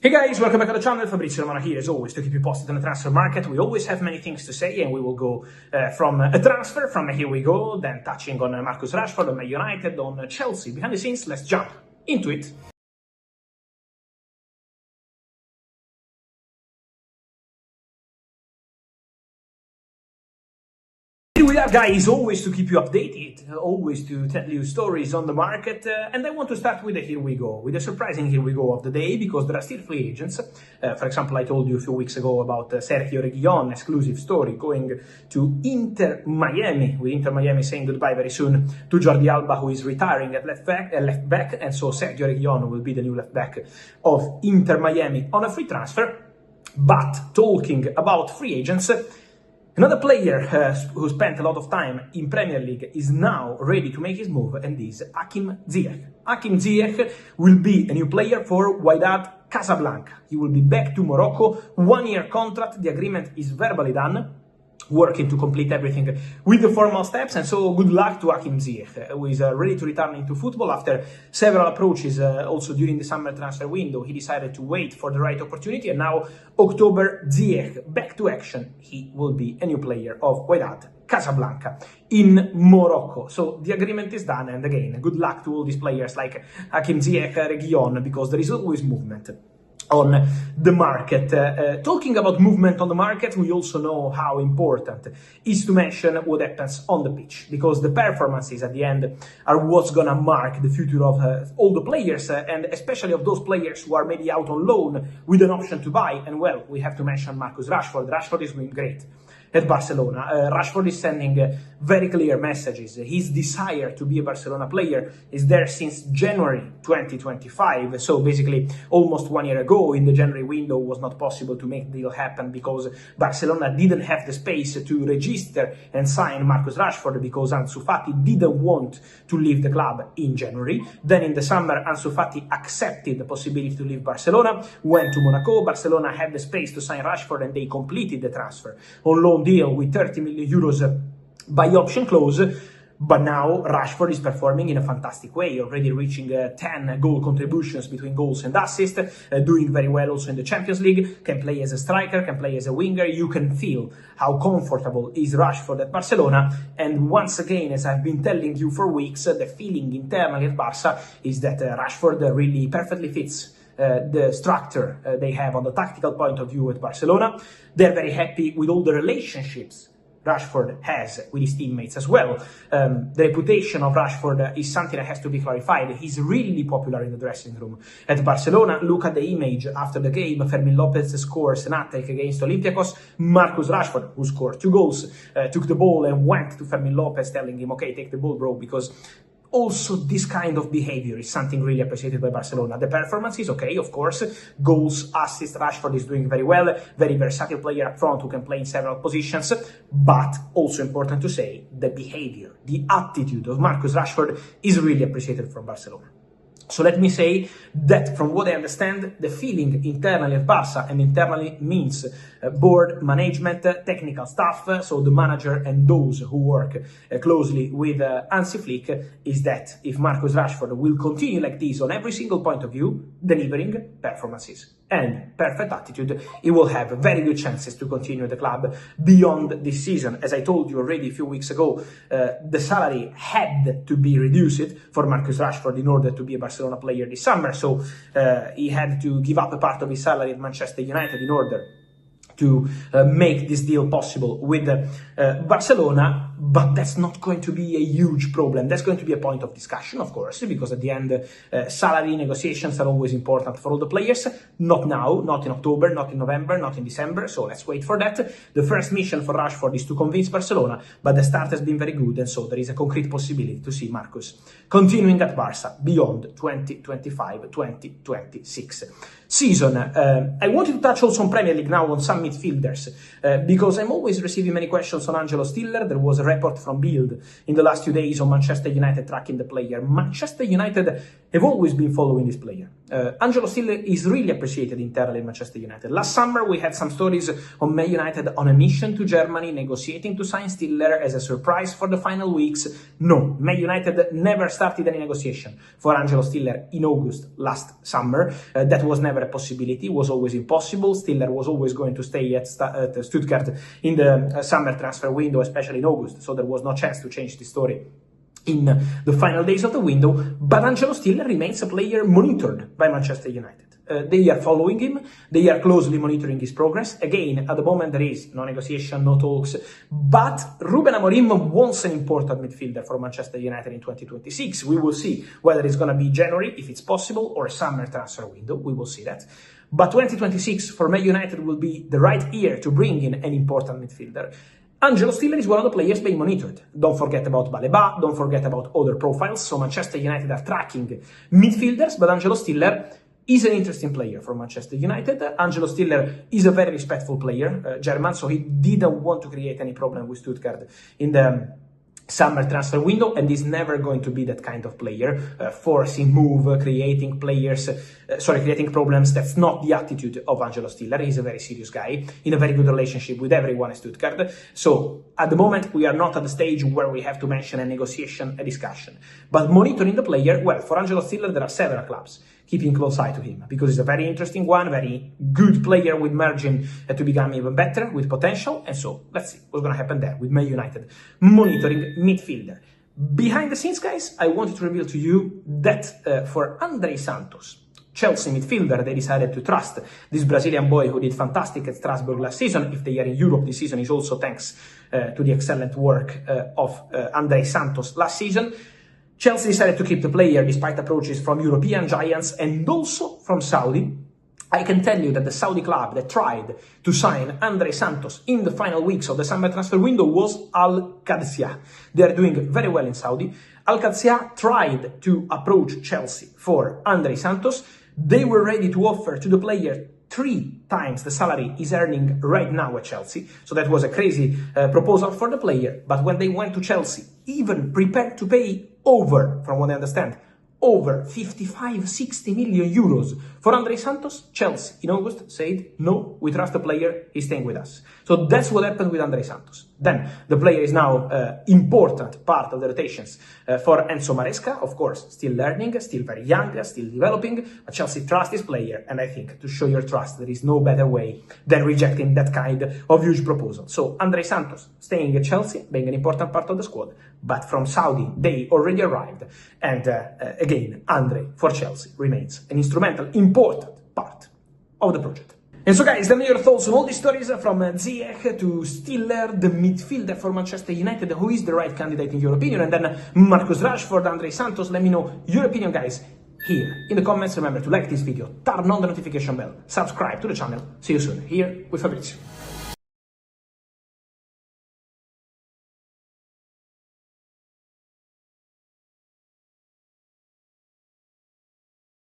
Hey guys, welcome back to the channel. Fabrizio Romano here as always to keep you posted on the transfer market. We always have many things to say and we will go from a transfer, from here we go, then touching on Marcus Rashford, on Man United, on Chelsea. Behind the scenes, let's jump into it. Here we are, guys, always to keep you updated, always to tell you stories on the market, and I want to start with a here we go, with a surprising here we go of the day, because there are still free agents. For example, I told you a few weeks ago about Sergio Reguilón, exclusive story, going to Inter Miami, with Inter Miami saying goodbye very soon to Jordi Alba, who is retiring at left back, and so Sergio Reguilón will be the new left back of Inter Miami on a free transfer. But talking about free agents, another player who spent a lot of time in Premier League is now ready to make his move, and is Hakim Ziyech. Hakim Ziyech will be a new player for Wydad Casablanca. He will be back to Morocco, 1-year contract, the agreement is verbally done, working to complete everything with the formal steps, and so good luck to Hakim Ziyech, who is ready to return into football after several approaches. Also during the summer transfer window, he decided to wait for the right opportunity, and now October, Ziyech back to action. He will be a new player of Wydad Casablanca in Morocco. So the agreement is done, and again, good luck to all these players like Hakim Ziyech, Reguilón, because there is always movement on the market. Talking about movement on the market, we also know how important is to mention what happens on the pitch, because the performances at the end are what's gonna mark the future of all the players, and especially of those players who are maybe out on loan with an option to buy. And well, we have to mention Marcus Rashford. Rashford is doing great at Barcelona. Rashford is sending very clear messages. His desire to be a Barcelona player is there since January 2025. So basically almost 1 year ago, in the January window, was not possible to make the deal happen because Barcelona didn't have the space to register and sign Marcus Rashford, because Ansu Fati didn't want to leave the club in January. Then in the summer, Ansu Fati accepted the possibility to leave Barcelona, went to Monaco. Barcelona had the space to sign Rashford, and they completed the transfer on loan deal with 30 million euros by option clause. But now Rashford is performing in a fantastic way, already reaching 10 goal contributions between goals and assists, doing very well also in the Champions League, can play as a striker, can play as a winger. You can feel how comfortable is Rashford at Barcelona. And once again, as I've been telling you for weeks, the feeling internally at Barca is that Rashford really perfectly fits the structure they have on the tactical point of view at Barcelona. They're very happy with all the relationships Rashford has with his teammates as well. The reputation of Rashford is something that has to be clarified. He's really popular in the dressing room at Barcelona. Look at the image after the game. Fermin Lopez scores an hat-trick against Olympiacos. Marcus Rashford, who scored 2 goals, took the ball and went to Fermin Lopez telling him, okay, take the ball, bro, because also this kind of behavior is something really appreciated by Barcelona. The performance is okay, of course, goals, assists, Rashford is doing very well, very versatile player up front who can play in several positions, but also important to say, the behavior, the attitude of Marcus Rashford is really appreciated from Barcelona. So let me say that from what I understand, the feeling internally at Barca, and internally means board, management, technical staff, so the manager and those who work closely with Hansi Flick, is that if Marcus Rashford will continue like this on every single point of view, delivering performances and perfect attitude, he will have very good chances to continue at the club beyond this season. As I told you already a few weeks ago, the salary had to be reduced for Marcus Rashford in order to be a Barcelona player this summer, so he had to give up a part of his salary at Manchester United in order to make this deal possible with Barcelona. But that's not going to be a huge problem. That's going to be a point of discussion, of course, because at the end, salary negotiations are always important for all the players. Not now, not in October, not in November, not in December, so let's wait for that. The first mission for Rashford is to convince Barcelona, but the start has been very good, and so there is a concrete possibility to see Marcus continuing at Barca beyond 2025-2026 season. I wanted to touch also on Premier League now, on some midfielders, because I'm always receiving many questions on Angelo Stiller. There was a report from Bild in the last few days on Manchester United tracking the player. Manchester United have always been following this player. Angelo Stiller is really appreciated internally in Manchester United. Last summer we had some stories on Man United on a mission to Germany, negotiating to sign Stiller as a surprise for the final weeks. No, Man United never started any negotiation for Angelo Stiller in August last summer. That was never never a possibility, was always impossible. Stiller was always going to stay at Stuttgart in the summer transfer window, especially in August, so there was no chance to change the story in the final days of the window. But Angelo Stiller remains a player monitored by Manchester United. They are following him, they are closely monitoring his progress. Again, at the moment there is no negotiation, no talks, but Ruben Amorim wants an important midfielder for Manchester United in 2026. We will see whether it's going to be January, if it's possible, or a summer transfer window. We will see that. But 2026 for Man United will be the right year to bring in an important midfielder. Angelo Stiller is one of the players being monitored. Don't forget about Baleba, don't forget about other profiles. So Manchester United are tracking midfielders, but Angelo Stiller is an interesting player for Manchester United. Angelo Stiller is a very respectful player, German, so he didn't want to create any problem with Stuttgart in the summer transfer window, and is never going to be that kind of player, forcing move, creating problems. That's not the attitude of Angelo Stiller. He's a very serious guy, in a very good relationship with everyone at Stuttgart. So at the moment, we are not at the stage where we have to mention a negotiation, a discussion. But monitoring the player, well, for Angelo Stiller, there are several clubs keeping close eye to him, because he's a very interesting one, very good player with margin to become even better, with potential. And so let's see what's going to happen there with Man United monitoring midfielder. Behind the scenes, guys, I wanted to reveal to you that for Andrey Santos, Chelsea midfielder, they decided to trust this Brazilian boy who did fantastic at Strasbourg last season. If they are in Europe this season, is also thanks to the excellent work of Andrey Santos last season. Chelsea decided to keep the player despite approaches from European giants and also from Saudi. I can tell you that the Saudi club that tried to sign Andrey Santos in the final weeks of the summer transfer window was Al Qadsiya. They are doing very well in Saudi. Al Qadsiya tried to approach Chelsea for Andrey Santos. They were ready to offer to the player 3 times the salary he's earning right now at Chelsea. So that was a crazy proposal for the player. But when they went to Chelsea, even prepared to pay over, from what I understand, over 55-60 million euros for Andrey Santos, Chelsea in August said, no, we trust the player, he's staying with us. So that's what happened with Andrey Santos. Then the player is now important part of the rotations for Enzo Maresca, of course, still learning, still very young, still developing, but Chelsea trusts this player, and I think to show your trust, there is no better way than rejecting that kind of huge proposal. So Andrey Santos staying at Chelsea, being an important part of the squad, but from Saudi, they already arrived, and again, Andrey for Chelsea remains an instrumental, important part of the project. And so guys, let me know your thoughts on all these stories, from Ziyech to Stiller, the midfielder for Manchester United, who is the right candidate in your opinion, and then Marcus Rashford, Andrey Santos. Let me know your opinion, guys, here in the comments. Remember to like this video, turn on the notification bell, subscribe to the channel. See you soon, here with Fabrizio.